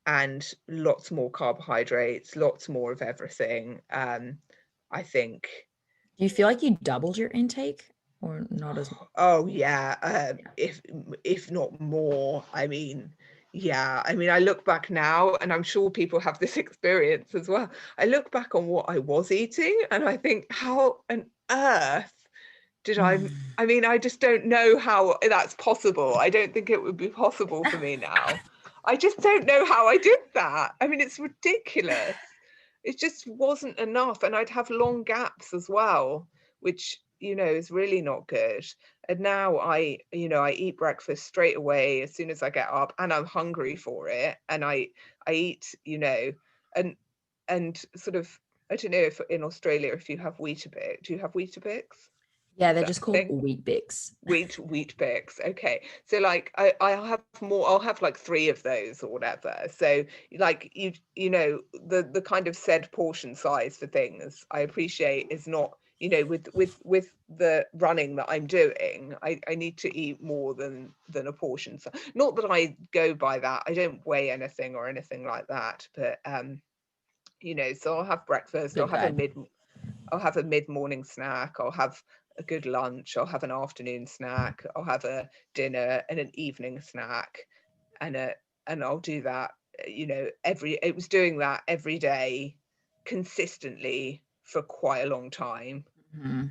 And lots more carbohydrates, lots more of everything. I think. Do you feel like you doubled your intake, or not as much? Oh yeah, if not more. I mean, yeah. I mean, I look back now, and I'm sure people have this experience as well. I look back on what I was eating, and I think, how on earth I mean, I just don't know how that's possible. I don't think it would be possible for me now. I just don't know how I did that. I mean, it's ridiculous. It just wasn't enough. And I'd have long gaps as well, which, is really not good. And now I eat breakfast straight away as soon as I get up, and I'm hungry for it. And I eat, and sort of, I don't know if in Australia, if you have Weetabix, do you have Weetabix? Yeah, Is they're that just a called thing? wheat bix. Wheat Bix. Okay. So like I'll have more, I'll have like 3 of those or whatever. So like the kind of said portion size for things I appreciate is not, with the running that I'm doing, I need to eat more than a portion size. Not that I go by that. I don't weigh anything or anything like that, but so I'll have breakfast, Good guide. I'll have a mid-morning snack, I'll have a good lunch, I'll have an afternoon snack, I'll have a dinner and an evening snack, and I'll do that, it was doing that every day consistently for quite a long time. Mm-hmm.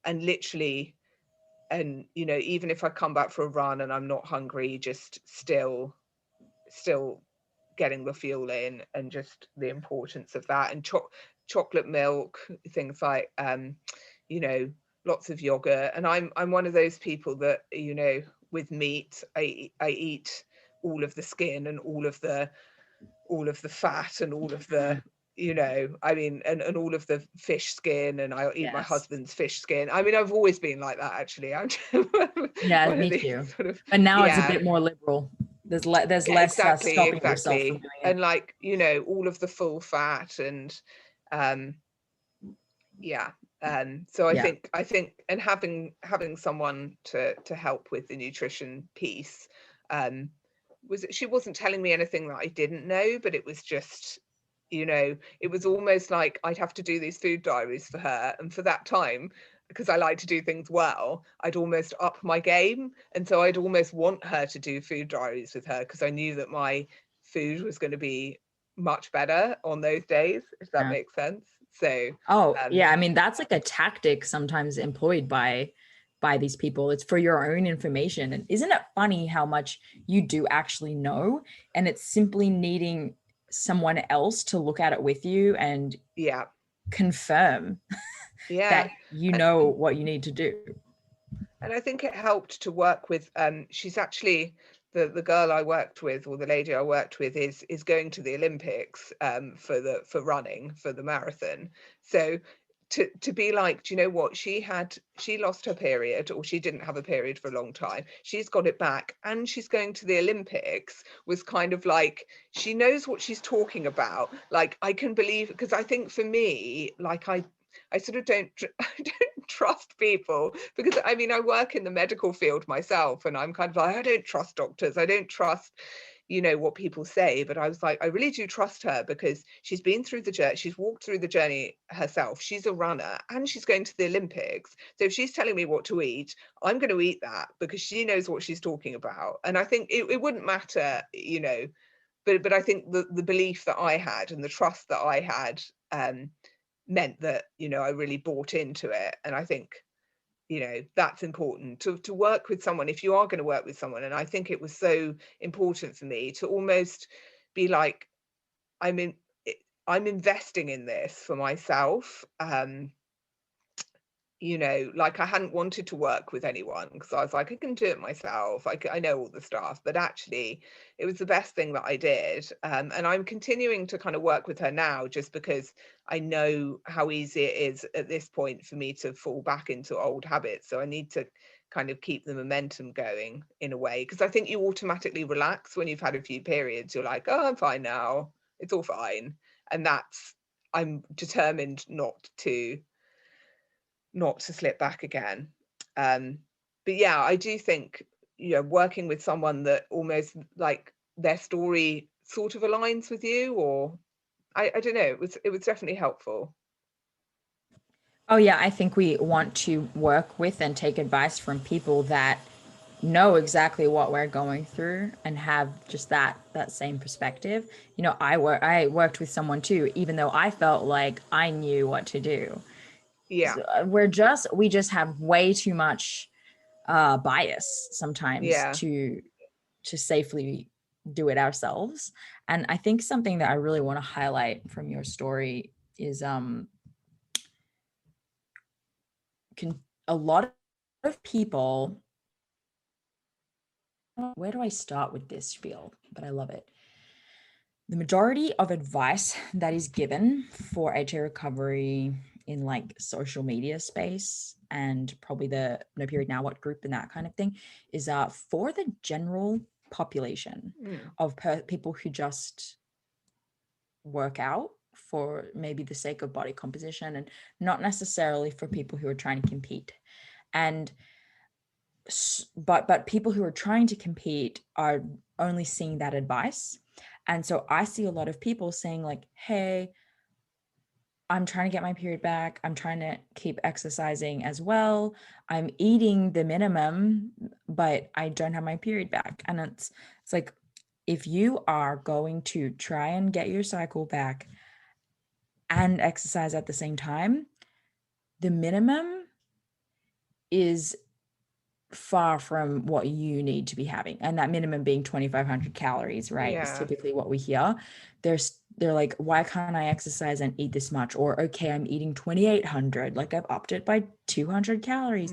And literally, and even if I come back for a run and I'm not hungry, just still getting the fuel in, and just the importance of that, and chocolate milk, things like lots of yogurt. And I'm one of those people that with meat, I eat all of the skin and all of the fat and all of the I mean, and all of the fish skin, and I'll eat my Yes. husband's fish skin. I mean, I've always been like that, actually. I'm Yeah, one of me these too. sort of, But now it's a yeah. bit more liberal. There's Yeah, less exactly, stopping yourself from exactly. doing it. And like, all of the full fat, and um yeah. So Yeah. I think and having someone to help with the nutrition piece, she wasn't telling me anything that I didn't know, but it was just, it was almost like I'd have to do these food diaries for her. And for that time, because I like to do things well, I'd almost up my game. And so I'd almost want her to do food diaries with her, because I knew that my food was going to be much better on those days, if that Yeah. makes sense. So Oh, um yeah. I mean, that's like a tactic sometimes employed by these people. It's for your own information. And isn't it funny how much you do actually know? And it's simply needing someone else to look at it with you and yeah, confirm that yeah. you and, know what you need to do. and I think it helped to work with, she's actually, the girl I worked with, or the lady I worked with, is going to the Olympics, for running, for the marathon. So to be like, do you know what, she lost her period, or she didn't have a period for a long time, she's got it back, and she's going to the Olympics, was kind of like, she knows what she's talking about. Like, I can believe, because I think for me, like, I sort of don't I don't trust people, because I mean, I work in the medical field myself, and I'm kind of like, I don't trust doctors, I don't trust what people say. But I was like, I really do trust her, because she's been through the journey, she's walked through the journey herself, she's a runner, and she's going to the Olympics. So if she's telling me what to eat, I'm going to eat that, because she knows what she's talking about. And I think it wouldn't matter, but I think the belief that I had and the trust that I had, meant that I really bought into it. And I think that's important to work with someone, if you are going to work with someone. And I think it was so important for me to almost be like, i'm in I'm investing in this for myself. Like, I hadn't wanted to work with anyone, because I was like, I can do it myself. I know all the stuff. But actually, it was the best thing that I did. And I'm continuing to kind of work with her now, just because I know how easy it is at this point for me to fall back into old habits. So I need to kind of keep the momentum going in a way, because I think you automatically relax when you've had a few periods. You're like, oh, I'm fine now. It's all fine. And I'm determined not to slip back again. But yeah, I do think, working with someone that almost like their story sort of aligns with you, or I don't know, it was definitely helpful. Oh, yeah. I think we want to work with and take advice from people that know exactly what we're going through and have just that same perspective. I worked with someone too, even though I felt like I knew what to do. Yeah. We just have way too much bias sometimes Yeah. to safely do it ourselves. And I think something that I really want to highlight from your story is a lot of people, where do I start with this spiel? But I love it. The majority of advice that is given for HA recovery in like social media space and probably the No Period Now What group and that kind of thing is for the general population of people who just work out for maybe the sake of body composition and not necessarily for people who are trying to compete. And but people who are trying to compete are only seeing that advice. And so I see a lot of people saying like, hey, I'm trying to get my period back. I'm trying to keep exercising as well. I'm eating the minimum, but I don't have my period back. And it's like, if you are going to try and get your cycle back and exercise at the same time, the minimum is far from what you need to be having, and that minimum being 2,500 calories, right, is Yeah. typically what we hear. They're like, why can't I exercise and eat this much? Or okay, I'm eating 2,800, like I've upped it by 200 calories.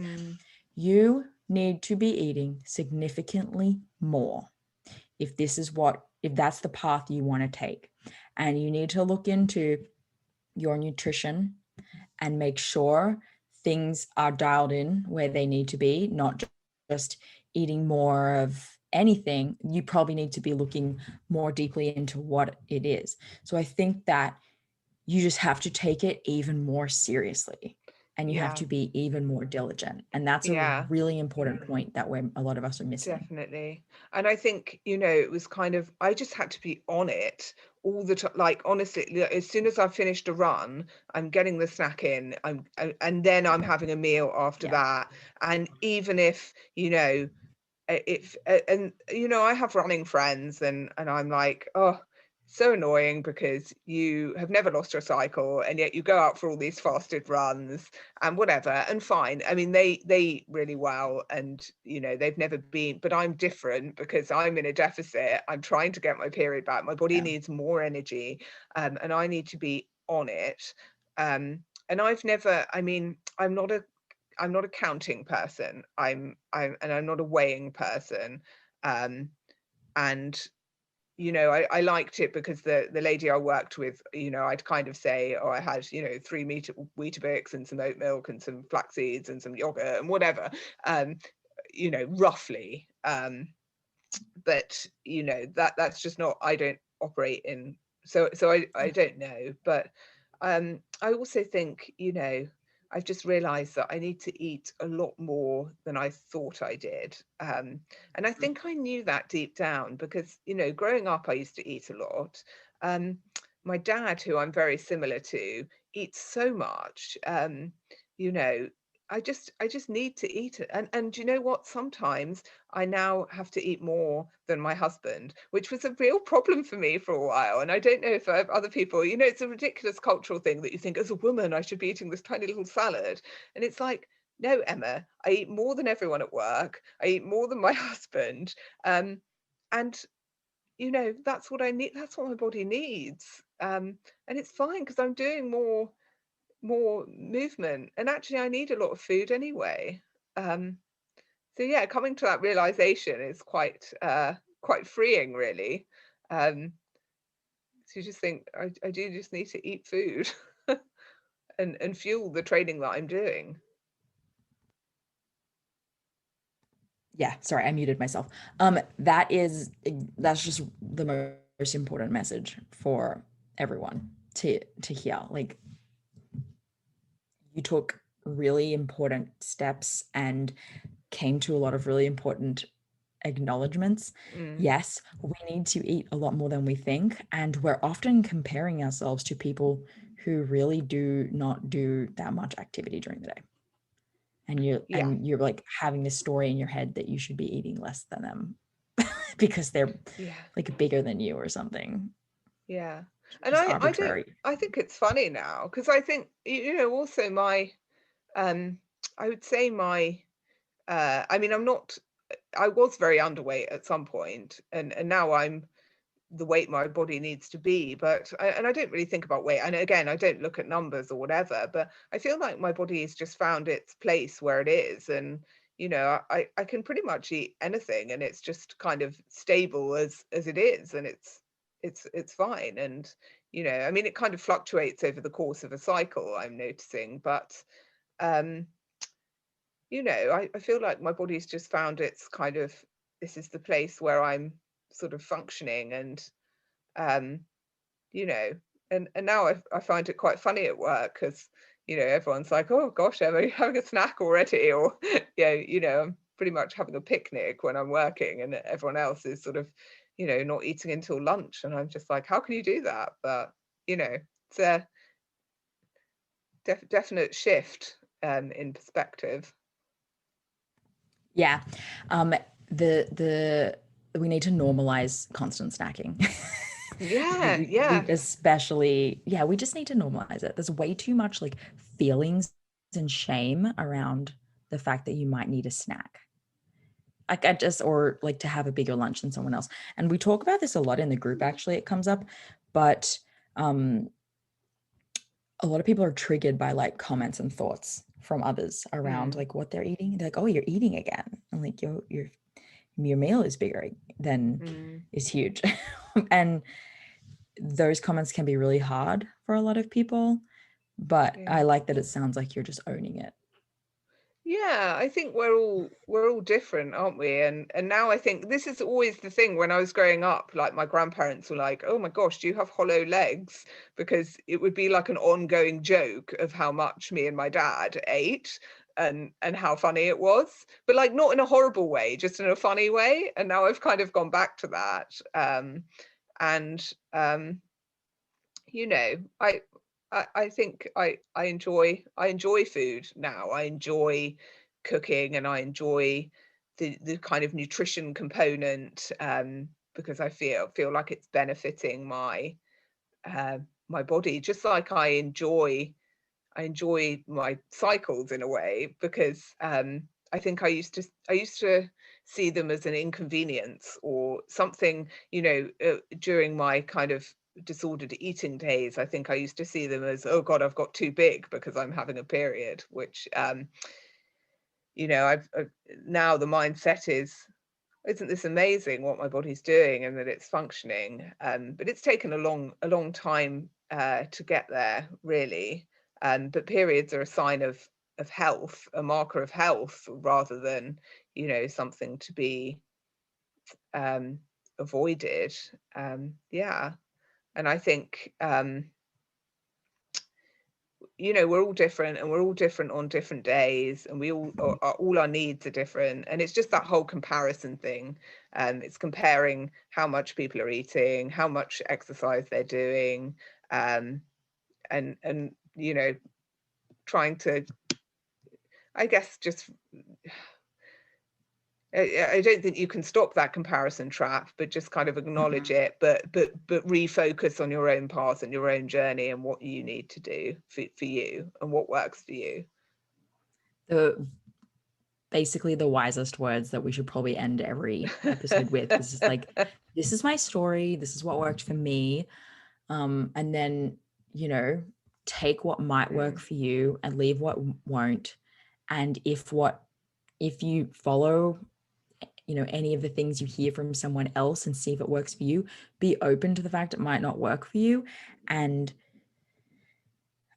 You need to be eating significantly more if that's the path you want to take. And you need to look into your nutrition and make sure things are dialed in where they need to be, not just eating more of anything. You probably need to be looking more deeply into what it is. So I think that you just have to take it even more seriously and you have Yeah. to be even more diligent. And that's a Yeah. really important point that a lot of us are missing. Definitely. And I think, it was kind of, I just had to be on it all the time. Like, honestly, as soon as I finished a run, I'm getting the snack in, and then I'm having a meal after Yeah. that. And even if, if and I have running friends, and I'm like, oh, so annoying because you have never lost your cycle and yet you go out for all these fasted runs and whatever, and fine. I mean, they eat really well, and they've never been, but I'm different because I'm in a deficit. I'm trying to get my period back. My body needs more energy, and I need to be on it. And I've never, I mean, I'm not a counting person. And I'm not a weighing person. And I liked it because the lady I worked with, I'd kind of say, oh, I had, 3 Weetabix and some oat milk and some flax seeds and some yogurt and whatever, roughly. But that's just not, I don't operate in, so I don't know. But I also think, I've just realized that I need to eat a lot more than I thought I did. And I think I knew that deep down because, growing up, I used to eat a lot. Um, my dad, who I'm very similar to, eats so much. You know, I just need to eat it. And you know what? Sometimes I now have to eat more than my husband, which was a real problem for me for a while. And I don't know if other people, it's a ridiculous cultural thing that you think, as a woman, I should be eating this tiny little salad. And it's like, no, Emma, I eat more than everyone at work. I eat more than my husband. And that's what I need. That's what my body needs. And it's fine because I'm doing more movement, and actually I need a lot of food anyway. So yeah, coming to that realization is quite freeing, really. So you just think, I do just need to eat food and fuel the training that I'm doing. Yeah, sorry, I muted myself. That's just the most important message for everyone to hear. Like, you took really important steps and came to a lot of really important acknowledgements. Yes, we need to eat a lot more than we think, and we're often comparing ourselves to people who really do not do that much activity during the day. And you're like having this story in your head that you should be eating less than them because they're Yeah. like bigger than you or something. Yeah. And Just I don't, arbitrary. I think it's funny now because I think, also I would say I mean, I was very underweight at some point, and now I'm the weight my body needs to be. But and I don't really think about weight. And again, I don't look at numbers or whatever. But I feel like my body has just found its place where it is, and I can pretty much eat anything, and it's just kind of stable as it is, and it's fine. And I mean, it kind of fluctuates over the course of a cycle, I'm noticing, but um I feel like my body's just found its kind of, this is the place where I'm sort of functioning. And um, you know, and now I find it quite funny at work, because everyone's like, oh gosh, Emma, you're having a snack already, or I'm pretty much having a picnic when I'm working, and everyone else is sort of not eating until lunch, and I'm just like, how can you do that? But it's a definite shift in perspective. Yeah. The we need to normalize constant snacking. Yeah, We yeah. especially, yeah, we just need to normalize it. There's way too much like feelings and shame around the fact that you might need a snack. Like I just, or like to have a bigger lunch than someone else. And we talk about this a lot in the group, actually, it comes up. But a lot of people are triggered by like comments and thoughts from others around Mm, like what they're eating. They're like, oh, you're eating again. I'm like, your meal is bigger than mm, is huge. And those comments can be really hard for a lot of people, but yeah. I like that it sounds like you're just owning it. Yeah, I think we're all different, aren't we? And now I think this is always the thing. When I was growing up, like my grandparents were like, "Oh my gosh, do you have hollow legs?" Because it would be like an ongoing joke of how much me and my dad ate, and how funny it was, but like not in a horrible way, just in a funny way. And now I've kind of gone back to that. And you know I, I think I enjoy food now. I enjoy cooking, and I enjoy the kind of nutrition component, because I feel like it's benefiting my body, just like I enjoy my cycles in a way, because I think I used to see them as an inconvenience or something, during my kind of disordered eating days. I think I used to see them as, oh God, I've got too big because I'm having a period, which I've now the mindset is, isn't this amazing what my body's doing and that it's functioning? But it's taken a long time to get there, really. But periods are a sign of health, a marker of health, rather than something to be um, avoided. Yeah, and I think we're all different, and we're all different on different days, and we all our needs are different, and it's just that whole comparison thing. It's comparing how much people are eating, how much exercise they're doing, um and trying to, I guess, just I don't think you can stop that comparison trap, but just kind of acknowledge Mhm. it, but refocus on your own path and your own journey, and what you need to do for you, and what works for you. The basically the wisest words that we should probably end every episode with. This is like, this is my story. This is what worked for me. And then, you know, take what might work Mm, for you and leave what won't. And if you follow, any of the things you hear from someone else and see if it works for you, be open to the fact it might not work for you. And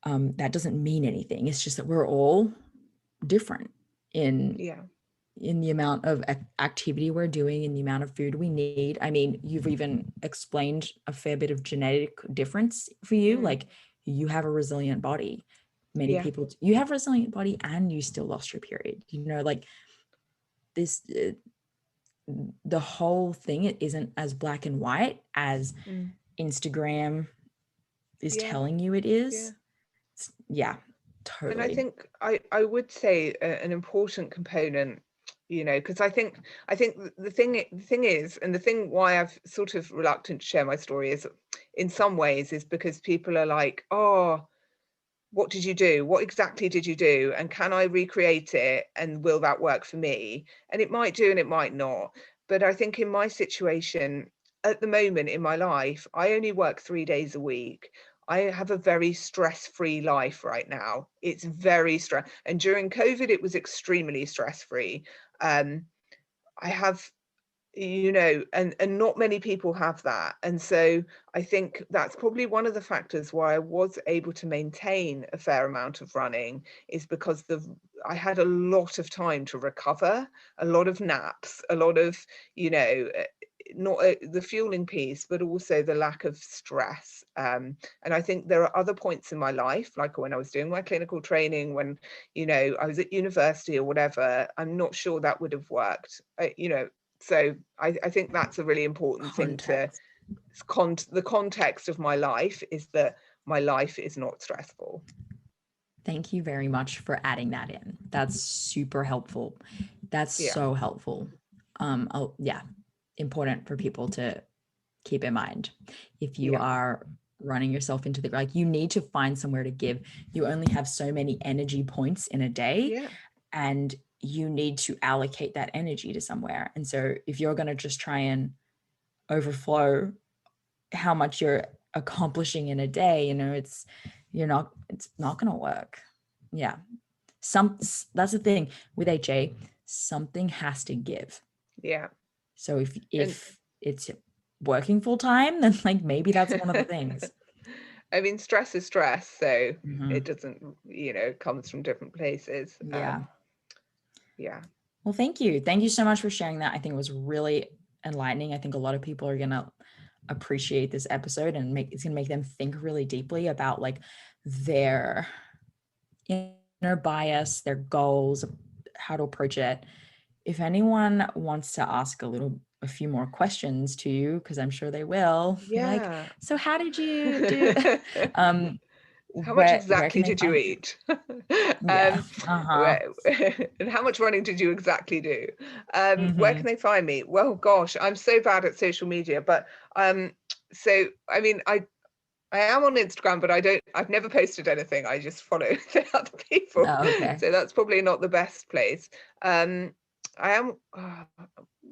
that doesn't mean anything. It's just that we're all different in yeah. the amount of activity we're doing and the amount of food we need. I mean, you've even explained a fair bit of genetic difference for you. Mm, Like, you have a resilient body. Many yeah. people, you have a resilient body and you still lost your period. Like this, the whole thing, it isn't as black and white as Mm, Instagram is yeah. telling you it Yeah. is. Yeah, And I totally. think I would say an important component, because I think the thing is, and the thing why I've sort of reluctant to share my story is, in some ways, is because people are like, oh, what did you do? What exactly did you do? And can I recreate it? And will that work for me? And it might do and it might not. But I think in my situation, at the moment in my life, I only work 3 days a week. I have a very stress-free life right now. It's very stress. And during COVID, it was extremely stress-free. I have, and not many people have that. And so I think that's probably one of the factors why I was able to maintain a fair amount of running, is because I had a lot of time to recover, a lot of naps, a lot of, not the fueling piece, but also the lack of stress. And I think there are other points in my life, like when I was doing my clinical training, when, I was at university or whatever, I'm not sure that would have worked, So I think that's a really important thing to, the context of my life is that my life is not stressful. Thank you very much for adding that in. That's super helpful. That's so helpful. Important for people to keep in mind. If you are running yourself into the, you need to find somewhere to give. You only have so many energy points in a day, and you need to allocate that energy to somewhere. And so if you're going to just try and overflow how much you're accomplishing in a day, it's not going to work. Yeah. That's the thing with HA, something has to give. Yeah. So if it's working full time, then maybe that's one of the things. I mean, stress is stress, so it doesn't, comes from different places. Yeah. Well, thank you. Thank you so much for sharing that. I think it was really enlightening. I think a lot of people are going to appreciate this episode, and it's going to make them think really deeply about their inner bias, their goals, how to approach it. If anyone wants to ask a few more questions to you, because I'm sure they will. Yeah. So how did you do? How much exactly did you eat? And how much running did you exactly do? Where can they find me? Well, gosh, I'm so bad at social media, but so I mean, I am on Instagram, but I've never posted anything. I just follow the other people. Oh, okay. So that's probably not the best place.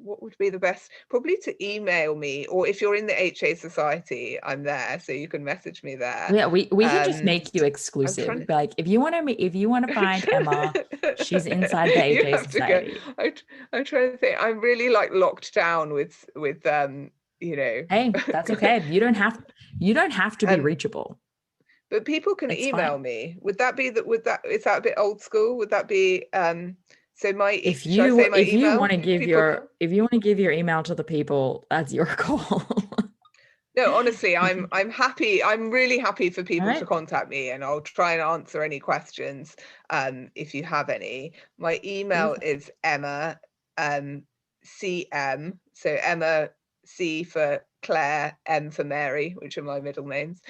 What would be the best? Probably to email me, or if you're in the HA Society, I'm there, so you can message me there. Yeah, we can just make you exclusive. If you want to find Emma, she's inside the HA Society. I'm trying to think. I'm really locked down with Hey, that's okay. You don't have to be reachable. But people can email me. Would that be that? Is that a bit old school? Would that be so if you want to give your email to the people, that's your call. No, honestly, I'm happy. I'm really happy for people to contact me, and I'll try and answer any questions if you have any. My email is Emma CM, so Emma C for Claire, M for Mary, which are my middle names,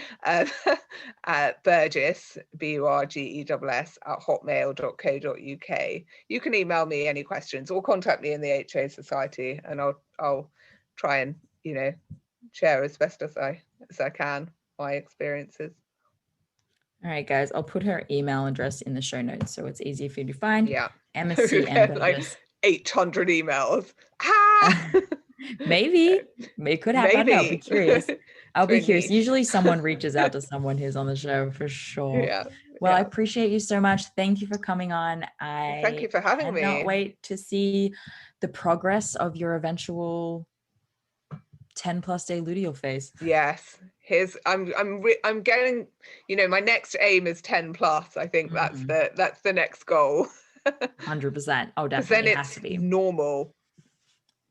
Burgess, BURGESS @hotmail.co.uk. You can email me any questions or contact me in the HA Society, and I'll try and share as best as I can my experiences. All right, guys, I'll put her email address in the show notes so it's easy for you to find. Yeah. Emma C. M. Burgess. 800 emails. Maybe. It could happen. I'll be curious. Usually someone reaches out to someone who's on the show for sure. Yeah. Well, I appreciate you so much. Thank you for coming on. Thank you for having me. I cannot wait to see the progress of your eventual 10+ day luteal phase. Yes. I'm getting, my next aim is 10+. I think that's the next goal. 100%. Oh, definitely. Then it has to be normal.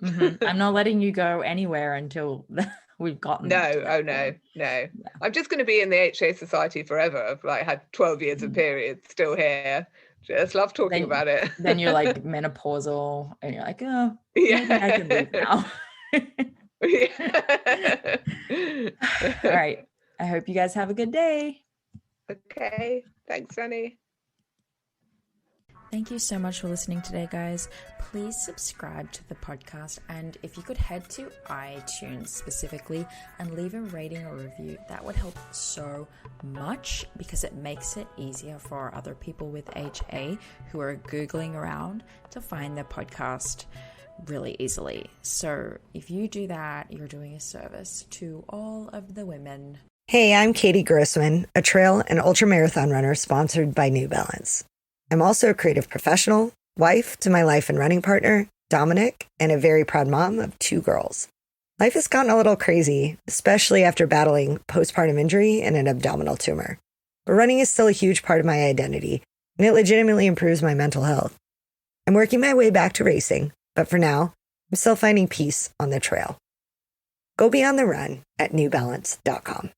I'm not letting you go anywhere until we've gotten no. Yeah. I'm just going to be in the HA Society forever. I've had 12 years of periods, still here. Just love talking about it. Then you're menopausal and you're oh, maybe I can leave now. All right. I hope you guys have a good day. Okay. Thanks, Annie. Thank you so much for listening today, guys. Please subscribe to the podcast, and if you could head to iTunes specifically and leave a rating or review, that would help so much because it makes it easier for other people with HA who are Googling around to find the podcast really easily. So if you do that, you're doing a service to all of the women. Hey, I'm Katie Grossman, a trail and ultramarathon runner sponsored by New Balance. I'm also a creative professional, wife to my life and running partner, Dominic, and a very proud mom of 2 girls. Life has gotten a little crazy, especially after battling postpartum injury and an abdominal tumor. But running is still a huge part of my identity, and it legitimately improves my mental health. I'm working my way back to racing, but for now, I'm still finding peace on the trail. Go beyond the run at newbalance.com.